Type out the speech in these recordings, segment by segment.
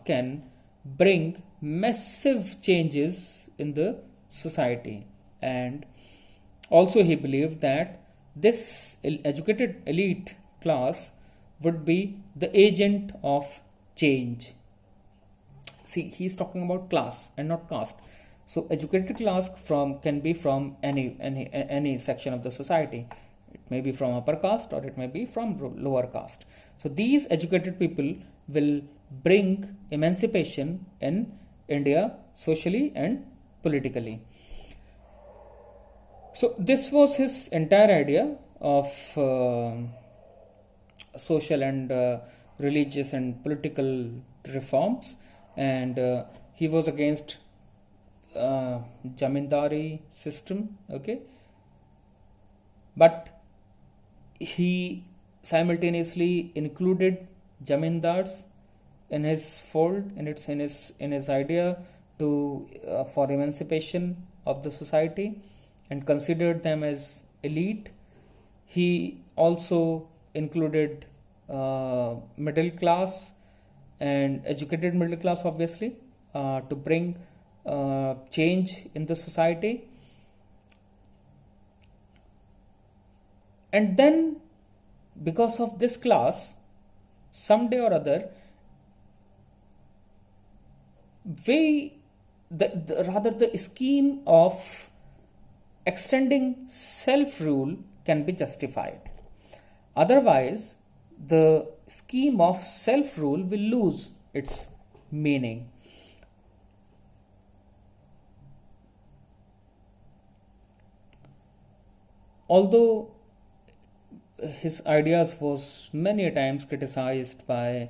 can bring massive changes in the society. And also he believed that this educated elite class would be the agent of change. See, he's talking about class and not caste. So educated class can be from any section of the society. It may be from upper caste or it may be from lower caste. So these educated people will bring emancipation in India socially and politically. So this was his entire idea of social and religious and political reforms, and he was against jamindari system, okay, but he simultaneously included jamindars in his fold, in his idea to for emancipation of the society, and considered them as elite. He also included middle class and educated middle class, obviously, to bring change in the society. And then, because of this class, someday or other, the scheme of extending self-rule can be justified. Otherwise, the scheme of self-rule will lose its meaning. Although his ideas was many times criticized by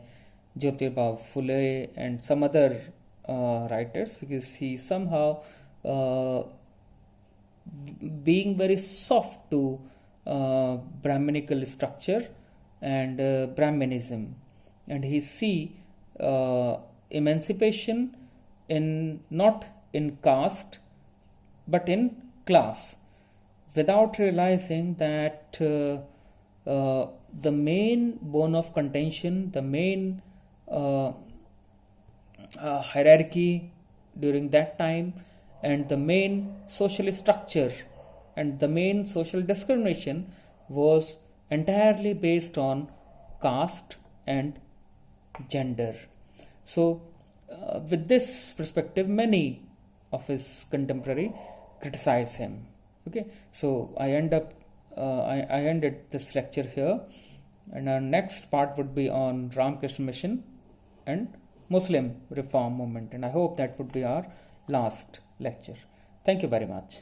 Jyotiba, Phule and some other writers, because he somehow being very soft to Brahminical structure and Brahmanism, and he see emancipation in not in caste but in class, without realizing that the main bone of contention, the main hierarchy during that time, and the main social structure and the main social discrimination was entirely based on caste and gender. So with this perspective, many of his contemporary criticize him. Okay, so I ended this lecture here, and our next part would be on Ramakrishna Mission and Muslim Reform Movement, and I hope that would be our last lecture. Thank you very much.